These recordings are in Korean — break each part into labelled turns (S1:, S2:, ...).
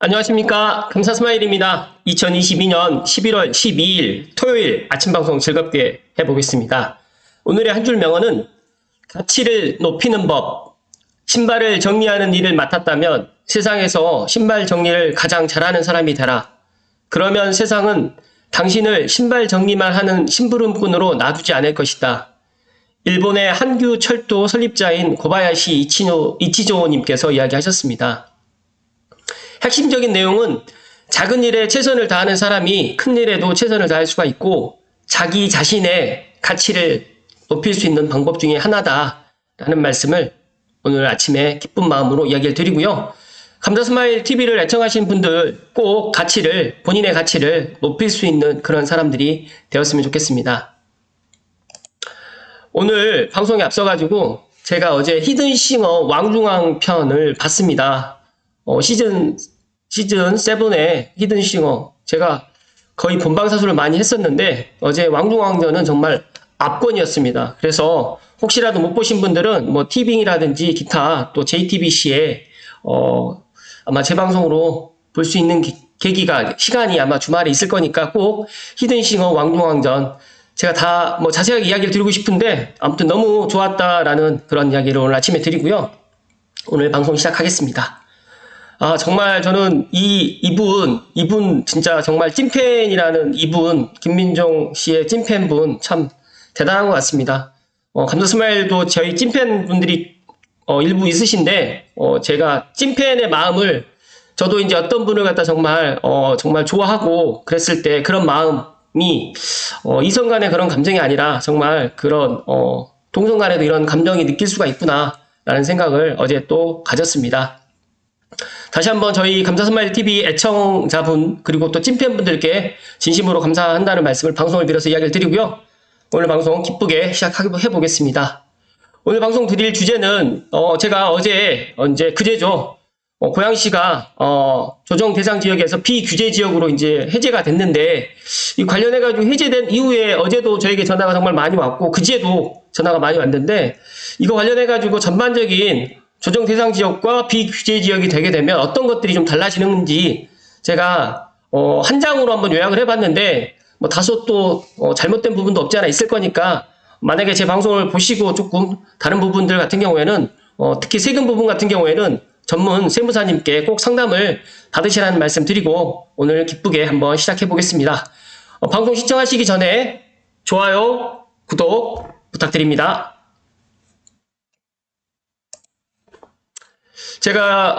S1: 안녕하십니까. 감사스마일입니다. 2022년 11월 12일 토요일 아침 방송 즐겁게 해보겠습니다. 오늘의 한 줄 명언은 가치를 높이는 법. 신발을 정리하는 일을 맡았다면 세상에서 신발 정리를 가장 잘하는 사람이 되라. 그러면 세상은 당신을 신발 정리만 하는 심부름꾼으로 놔두지 않을 것이다. 일본의 한규 철도 설립자인 고바야시 이치조님께서 이야기하셨습니다. 핵심적인 내용은 작은 일에 최선을 다하는 사람이 큰 일에도 최선을 다할 수가 있고 자기 자신의 가치를 높일 수 있는 방법 중에 하나다라는 말씀을 오늘 아침에 기쁜 마음으로 이야기를 드리고요. 감자스마일 TV를 애청하신 분들 꼭 본인의 가치를 높일 수 있는 그런 사람들이 되었으면 좋겠습니다. 오늘 방송에 앞서가지고 제가 어제 히든싱어 왕중왕 편을 봤습니다. 시즌 7의 히든싱어 제가 거의 본방사수를 많이 했었는데 어제 왕중왕전은 정말 압권이었습니다. 그래서 혹시라도 못 보신 분들은 뭐 티빙이라든지 기타 또 JTBC에 아마 재방송으로 볼 수 있는 시간이 아마 주말에 있을 거니까 꼭 히든싱어 왕중왕전 제가 다 뭐 자세하게 이야기를 드리고 싶은데 아무튼 너무 좋았다라는 그런 이야기를 오늘 아침에 드리고요. 오늘 방송 시작하겠습니다. 정말 저는 이분 진짜 정말 찐팬이라는 이분, 김민종 씨의 찐팬분 참 대단한 것 같습니다. 감자스마일도 저희 찐팬분들이 일부 있으신데, 제가 찐팬의 마음을 저도 이제 어떤 분을 갖다 정말 좋아하고 그랬을 때 그런 마음이, 이성 간의 그런 감정이 아니라 정말 그런, 동성 간에도 이런 감정이 느낄 수가 있구나, 라는 생각을 어제 또 가졌습니다. 다시 한번 저희 감사스마일TV 애청자분 그리고 또 찐팬분들께 진심으로 감사한다는 말씀을 방송을 빌어서 이야기를 드리고요. 오늘 방송 기쁘게 시작해 보겠습니다. 오늘 방송 드릴 주제는 제가 그제죠. 고양시가 조정 대상 지역에서 비규제 지역으로 이제 해제가 됐는데 이 관련해 가지고 해제된 이후에 어제도 저에게 전화가 정말 많이 왔고 그제도 전화가 많이 왔는데 이거 관련해 가지고 전반적인 조정 대상 지역과 비규제 지역이 되게 되면 어떤 것들이 좀 달라지는지 제가 한 장으로 한번 요약을 해봤는데 뭐 다소 또 잘못된 부분도 없지 않아 있을 거니까 만약에 제 방송을 보시고 조금 다른 부분들 같은 경우에는 특히 세금 부분 같은 경우에는 전문 세무사님께 꼭 상담을 받으시라는 말씀 드리고 오늘 기쁘게 한번 시작해 보겠습니다. 방송 시청하시기 전에 좋아요, 구독 부탁드립니다. 제가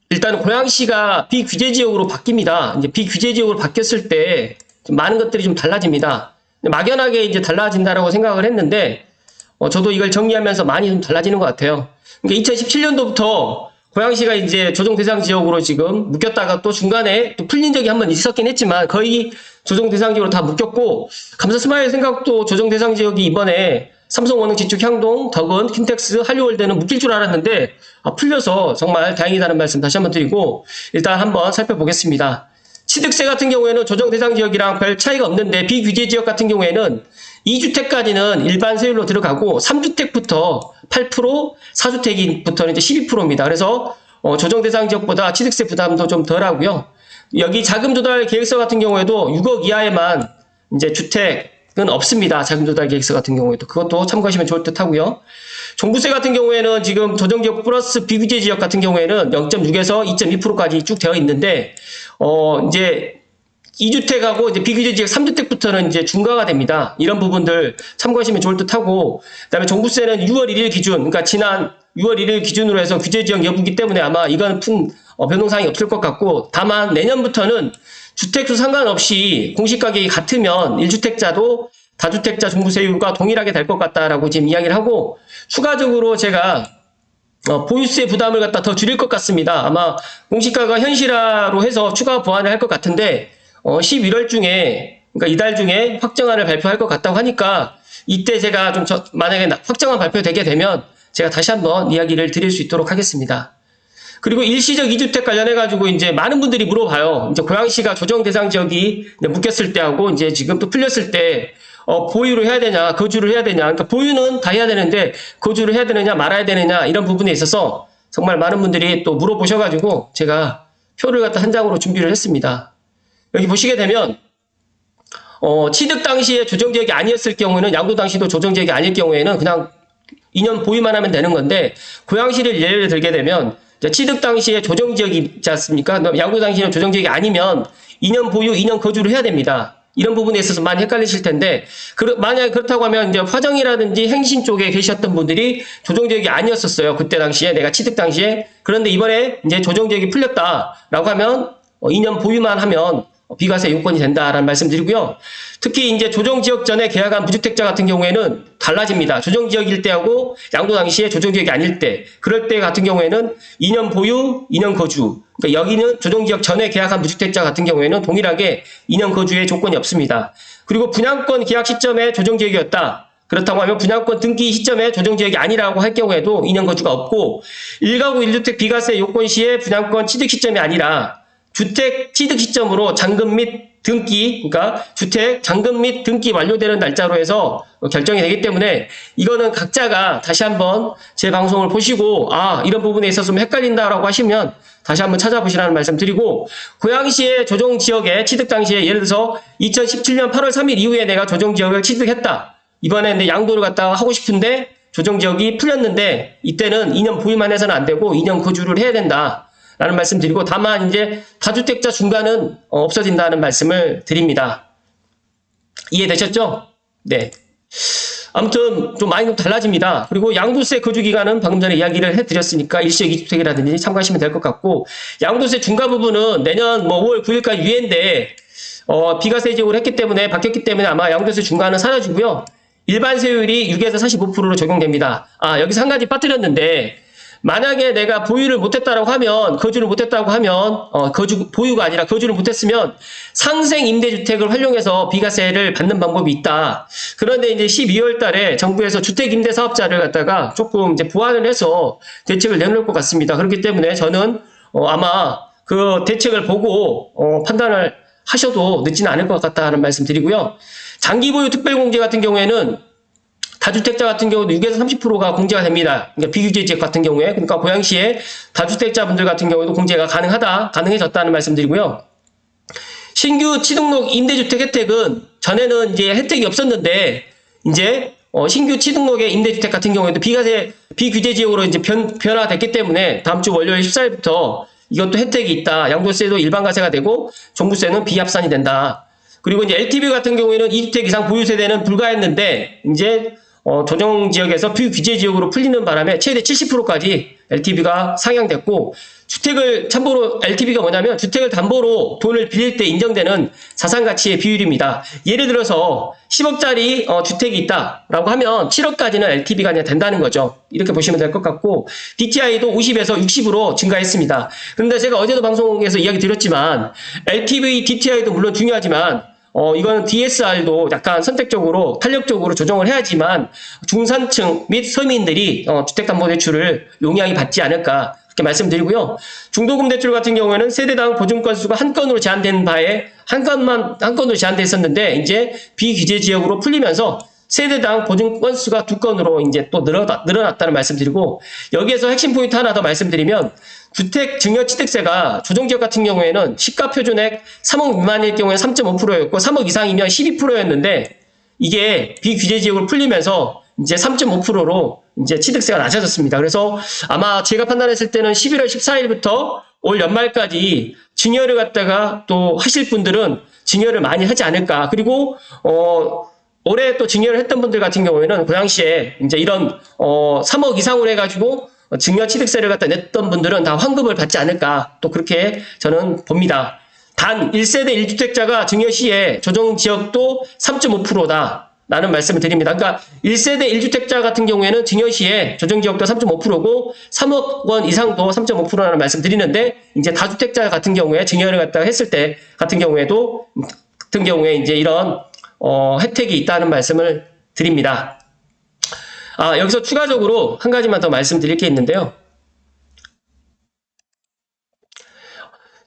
S1: 일단 고양시가 비규제 지역으로 바뀝니다. 이제 비규제 지역으로 바뀌었을 때 많은 것들이 좀 달라집니다. 막연하게 이제 달라진다라고 생각을 했는데 저도 이걸 정리하면서 많이 좀 달라지는 것 같아요. 그러니까 2017년도부터 고양시가 이제 조정 대상 지역으로 지금 묶였다가 또 중간에 또 풀린 적이 한번 있었긴 했지만 거의 조정 대상 지역으로 다 묶였고 감사스마일 생각도 조정 대상 지역이 이번에 삼성원흥, 지축, 향동, 덕은, 킨텍스, 한류월드는 묶일 줄 알았는데 풀려서 정말 다행이다는 말씀 다시 한번 드리고 일단 한번 살펴보겠습니다. 취득세 같은 경우에는 조정 대상 지역이랑 별 차이가 없는데 비규제 지역 같은 경우에는 2주택까지는 일반 세율로 들어가고 3주택부터 8%, 4주택부터는 이제 12%입니다. 그래서 조정 대상 지역보다 취득세 부담도 좀 덜하고요. 여기 자금 조달 계획서 같은 경우에도 6억 이하에만 이제 주택은 없습니다. 자금 조달 계획서 같은 경우에도 그것도 참고하시면 좋을 듯 하고요. 종부세 같은 경우에는 지금 조정지역 플러스 비규제 지역 같은 경우에는 0.6에서 2.2%까지 쭉 되어 있는데 이제 2주택하고 이제 비규제 지역 3주택부터는 이제 중과가 됩니다. 이런 부분들 참고하시면 좋을 듯 하고 그다음에 종부세는 6월 1일 기준 그러니까 지난 6월 1일 기준으로 해서 규제 지역 여부기 때문에 아마 이건 큰 변동사항이 없을 것 같고 다만 내년부터는 주택수 상관없이 공시가격이 같으면 1주택자도 다주택자 종부세율과 동일하게 될 것 같다라고 지금 이야기를 하고 추가적으로 제가 보유세 부담을 갖다 더 줄일 것 같습니다. 아마 공시가가 현실화로 해서 추가 보완을 할 것 같은데 11월 중에 그러니까 이달 중에 확정안을 발표할 것 같다고 하니까 이때 제가 좀 만약에 확정안 발표되게 되면 제가 다시 한번 이야기를 드릴 수 있도록 하겠습니다. 그리고 일시적 2주택 관련해가지고 이제 많은 분들이 물어봐요. 이제 고양시가 조정 대상 지역이 묶였을 때하고 이제 지금 또 풀렸을 때 보유를 해야 되냐, 거주를 해야 되냐. 그러니까 보유는 다 해야 되는데 거주를 해야 되느냐, 말아야 되느냐 이런 부분에 있어서 정말 많은 분들이 또 물어보셔가지고 제가 표를 갖다 한 장으로 준비를 했습니다. 여기 보시게 되면 취득 당시에 조정지역이 아니었을 경우에는 양도 당시도 조정지역이 아닐 경우에는 그냥 2년 보유만 하면 되는 건데 고양시를 예를 들게 되면 취득 당시에 조정지역이 있지 않습니까? 양도 당시에는 조정지역이 아니면 2년 보유, 2년 거주를 해야 됩니다. 이런 부분에 있어서 많이 헷갈리실 텐데 만약에 그렇다고 하면 이제 화정이라든지 행신 쪽에 계셨던 분들이 조정지역이 아니었었어요. 그때 당시에 내가 취득 당시에. 그런데 이번에 이제 조정지역이 풀렸다라고 하면 2년 보유만 하면 비과세 요건이 된다라는 말씀 드리고요. 특히 이제 조정지역 전에 계약한 무주택자 같은 경우에는 달라집니다. 조정지역일 때하고 양도 당시에 조정지역이 아닐 때, 그럴 때 같은 경우에는 2년 보유, 2년 거주. 그러니까 여기는 조정지역 전에 계약한 무주택자 같은 경우에는 동일하게 2년 거주의 조건이 없습니다. 그리고 분양권 계약 시점에 조정지역이었다. 그렇다고 하면 분양권 등기 시점에 조정지역이 아니라고 할 경우에도 2년 거주가 없고 1가구 1주택 비과세 요건 시에 분양권 취득 시점이 아니라 주택 취득 시점으로 잔금 및 등기, 그러니까 주택 잔금 및 등기 완료되는 날짜로 해서 결정이 되기 때문에 이거는 각자가 다시 한번 제 방송을 보시고 이런 부분에 있어서 좀 헷갈린다라고 하시면 다시 한번 찾아보시라는 말씀 드리고, 고양시의 조정지역에 취득 당시에 예를 들어서 2017년 8월 3일 이후에 내가 조정지역을 취득했다. 이번에 내 양도를 갖다가 하고 싶은데 조정지역이 풀렸는데 이때는 2년 보유만 해서는 안 되고 2년 거주를 해야 된다. 라는 말씀 드리고, 다만 이제 다주택자 중간은 없어진다는 말씀을 드립니다. 이해되셨죠? 네. 아무튼 좀 많이 좀 달라집니다. 그리고 양도세 거주기간은 방금 전에 이야기를 해드렸으니까 일시적 2주택이라든지 참고하시면 될 것 같고, 양도세 중과 부분은 내년 5월 9일까지 유예인데 비과세 지역으로 했기 때문에 바뀌었기 때문에 아마 양도세 중과는 사라지고요. 일반 세율이 6에서 45%로 적용됩니다. 여기서 한 가지 빠뜨렸는데, 만약에 내가 보유를 못했다라고 하면, 거주를 못했다고 하면, 보유가 아니라 거주를 못했으면 상생 임대주택을 활용해서 비과세를 받는 방법이 있다. 그런데 이제 12월 달에 정부에서 주택임대사업자를 갖다가 조금 이제 보완을 해서 대책을 내놓을 것 같습니다. 그렇기 때문에 저는 아마 그 대책을 보고 판단을 하셔도 늦지는 않을 것 같다는 말씀 드리고요. 장기보유 특별공제 같은 경우에는 다주택자 같은 경우도 6에서 30%가 공제가 됩니다. 그러니까 비규제 지역 같은 경우에. 그러니까 고양시에 다주택자분들 같은 경우도 공제가 가능해졌다는 말씀 드리고요. 신규 취등록 임대주택 혜택은 전에는 이제 혜택이 없었는데, 이제 신규 취등록의 임대주택 같은 경우에도 비규제 지역으로 이제 변화됐기 때문에 다음 주 월요일 14일부터 이것도 혜택이 있다. 양도세도 일반과세가 되고 종부세는 비합산이 된다. 그리고 이제 LTV 같은 경우에는 2주택 이상 보유 세대는 불가했는데 이제 조정지역에서 비규제 지역으로 풀리는 바람에 최대 70%까지 LTV가 상향됐고, 주택을 참고로 LTV가 뭐냐면 주택을 담보로 돈을 빌릴 때 인정되는 자산가치의 비율입니다. 예를 들어서 10억짜리 주택이 있다라고 하면 7억까지는 LTV가 그냥 된다는 거죠. 이렇게 보시면 될 것 같고, DTI도 50에서 60으로 증가했습니다. 그런데 제가 어제도 방송에서 이야기 드렸지만 LTV, DTI도 물론 중요하지만 이거는 DSR도 약간 선택적으로 탄력적으로 조정을 해야지만 중산층 및 서민들이 주택담보대출을 용이하게 받지 않을까 그렇게 말씀드리고요. 중도금 대출 같은 경우에는 세대당 보증 건수가 한 건으로 제한된 바에 한 건으로 제한돼 있었는데 이제 비규제 지역으로 풀리면서 세대당 보증 건수가 2건으로 이제 또 늘어났다는 말씀드리고, 여기에서 핵심 포인트 하나 더 말씀드리면, 주택 증여 취득세가 조정지역 같은 경우에는 시가 표준액 3억 미만일 경우에 3.5%였고 3억 이상이면 12%였는데 이게 비규제 지역으로 풀리면서 이제 3.5%로 이제 취득세가 낮아졌습니다. 그래서 아마 제가 판단했을 때는 11월 14일부터 올 연말까지 증여를 갖다가 또 하실 분들은 증여를 많이 하지 않을까. 그리고 올해 또 증여를 했던 분들 같은 경우에는 고양시에 이제 이런 3억 이상으로 해가지고 증여 취득세를 갖다 냈던 분들은 다 환급을 받지 않을까, 또 그렇게 저는 봅니다. 단 1세대 1주택자가 증여 시에 조정지역도 3.5%다 라는 말씀을 드립니다. 그러니까 1세대 1주택자 같은 경우에는 증여 시에 조정지역도 3.5%고 3억 원 이상도 3.5%라는 말씀 드리는데, 이제 다주택자 같은 경우에 증여를 갖다가 했을 때 같은 경우에 이제 이런 혜택이 있다는 말씀을 드립니다. 여기서 추가적으로 한 가지만 더 말씀드릴 게 있는데요.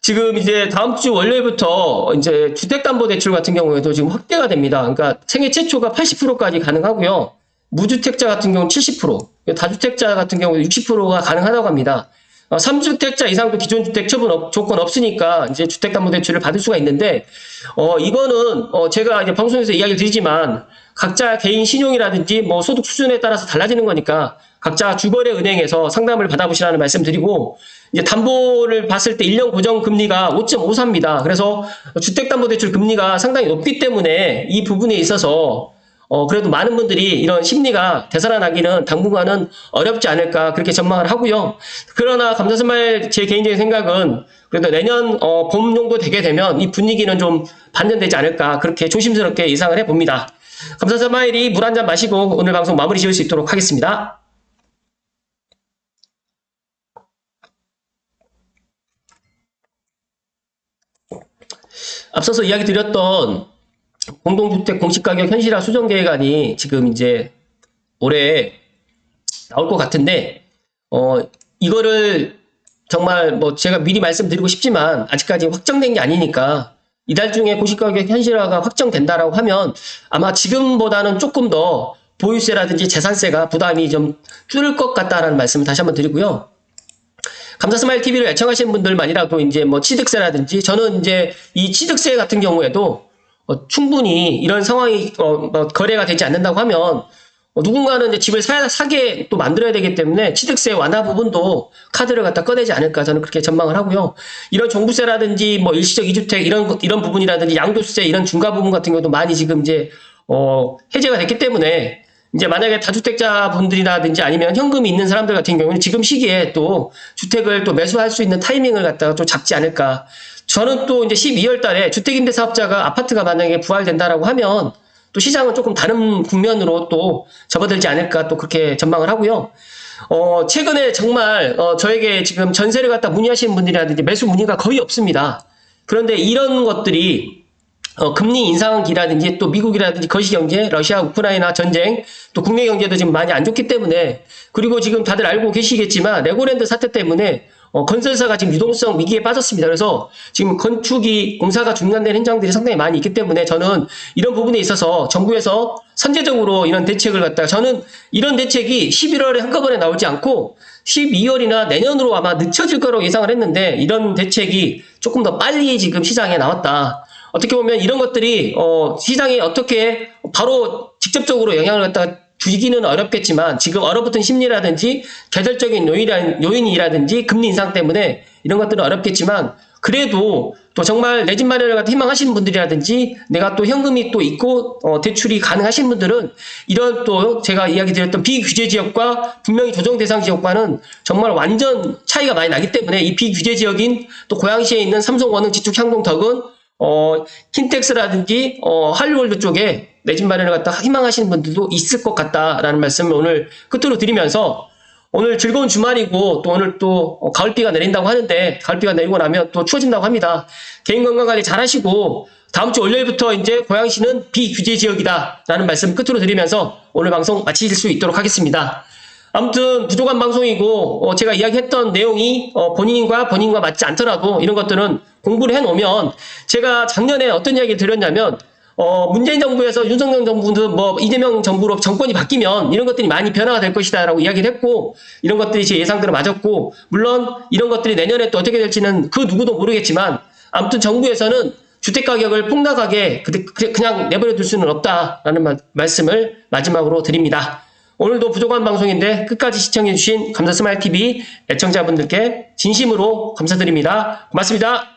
S1: 지금 이제 다음 주 월요일부터 이제 주택담보대출 같은 경우에도 지금 확대가 됩니다. 그러니까 생애 최초가 80%까지 가능하고요. 무주택자 같은 경우는 70%, 다주택자 같은 경우는 60%가 가능하다고 합니다. 3주택자 이상도 기존 주택 처분 조건 없으니까 이제 주택담보대출을 받을 수가 있는데, 이거는, 제가 이제 방송에서 이야기를 드리지만, 각자 개인 신용이라든지 뭐 소득 수준에 따라서 달라지는 거니까, 각자 주거래 은행에서 상담을 받아보시라는 말씀 드리고, 이제 담보를 봤을 때 1년 고정 금리가 5.54입니다. 그래서 주택담보대출 금리가 상당히 높기 때문에 이 부분에 있어서 그래도 많은 분들이 이런 심리가 되살아나기는 당분간은 어렵지 않을까 그렇게 전망을 하고요. 그러나 감사스마일 제 개인적인 생각은 그래도 내년 봄 정도 되게 되면 이 분위기는 좀 반전되지 않을까 그렇게 조심스럽게 예상을 해봅니다. 감사스마일이 물 한 잔 마시고 오늘 방송 마무리 지을 수 있도록 하겠습니다. 앞서서 이야기 드렸던 공동주택 공시가격 현실화 수정계획안이 지금 이제 올해 나올 것 같은데, 이거를 정말 뭐 제가 미리 말씀드리고 싶지만 아직까지 확정된 게 아니니까 이달 중에 공시가격 현실화가 확정된다라고 하면 아마 지금보다는 조금 더 보유세라든지 재산세가 부담이 좀 줄을 것 같다라는 말씀을 다시 한번 드리고요. 감사스마일 TV를 애청하시는 분들만이라도 이제 뭐 취득세라든지 저는 이제 이 취득세 같은 경우에도 충분히 이런 상황이 거래가 되지 않는다고 하면 누군가는 이제 집을 사게 또 만들어야 되기 때문에 취득세 완화 부분도 카드를 갖다 꺼내지 않을까 저는 그렇게 전망을 하고요. 이런 종부세라든지 뭐 일시적 이주택 이런 부분이라든지 양도세 이런 중과 부분 같은 경우도 많이 지금 이제 해제가 됐기 때문에 이제 만약에 다주택자 분들이라든지 아니면 현금이 있는 사람들 같은 경우는 지금 시기에 또 주택을 또 매수할 수 있는 타이밍을 갖다가 좀 잡지 않을까. 저는 또 이제 12월 달에 주택임대사업자가 아파트가 만약에 부활된다라고 하면 또 시장은 조금 다른 국면으로 또 접어들지 않을까 또 그렇게 전망을 하고요. 최근에 정말 저에게 지금 전세를 갖다 문의하시는 분들이라든지 매수 문의가 거의 없습니다. 그런데 이런 것들이 금리 인상기라든지 또 미국이라든지 거시경제, 러시아, 우크라이나 전쟁, 또 국내 경제도 지금 많이 안 좋기 때문에 그리고 지금 다들 알고 계시겠지만 레고랜드 사태 때문에 건설사가 지금 유동성 위기에 빠졌습니다. 그래서 지금 건축이 공사가 중단된 현장들이 상당히 많이 있기 때문에 저는 이런 부분에 있어서 정부에서 선제적으로 이런 대책을 갖다가 저는 이런 대책이 11월에 한꺼번에 나오지 않고 12월이나 내년으로 아마 늦춰질 거라고 예상을 했는데 이런 대책이 조금 더 빨리 지금 시장에 나왔다. 어떻게 보면 이런 것들이 시장에 어떻게 바로 직접적으로 영향을 갖다가 주기는 어렵겠지만 지금 얼어붙은 심리라든지 계절적인 요인이라든지 금리 인상 때문에 이런 것들은 어렵겠지만 그래도 또 정말 내 집 마련을 갖다 희망하시는 분들이라든지 내가 또 현금이 또 있고 대출이 가능하신 분들은 이런 또 제가 이야기 드렸던 비규제 지역과 분명히 조정 대상 지역과는 정말 완전 차이가 많이 나기 때문에 이 비규제 지역인 또 고양시에 있는 삼성, 원흥, 지축, 향동, 덕은 킨텍스라든지 한류월드 쪽에 내 집 마련을 갖다 희망하시는 분들도 있을 것 같다라는 말씀을 오늘 끝으로 드리면서 오늘 즐거운 주말이고 또 오늘 또 가을비가 내린다고 하는데 가을비가 내리고 나면 또 추워진다고 합니다. 개인 건강 관리 잘 하시고 다음 주 월요일부터 이제 고양시는 비규제 지역이다라는 말씀 끝으로 드리면서 오늘 방송 마칠 수 있도록 하겠습니다. 아무튼 부족한 방송이고 제가 이야기했던 내용이 본인과 맞지 않더라도 이런 것들은 공부를 해놓으면 제가 작년에 어떤 이야기를 드렸냐면 문재인 정부에서 윤석열 정부도 뭐 이재명 정부로 정권이 바뀌면 이런 것들이 많이 변화가 될 것이다라고 이야기를 했고 이런 것들이 제 예상대로 맞았고 물론 이런 것들이 내년에 또 어떻게 될지는 그 누구도 모르겠지만 아무튼 정부에서는 주택가격을 폭락하게 그냥 내버려 둘 수는 없다라는 말씀을 마지막으로 드립니다. 오늘도 부족한 방송인데 끝까지 시청해주신 감사스마일TV 애청자분들께 진심으로 감사드립니다. 고맙습니다.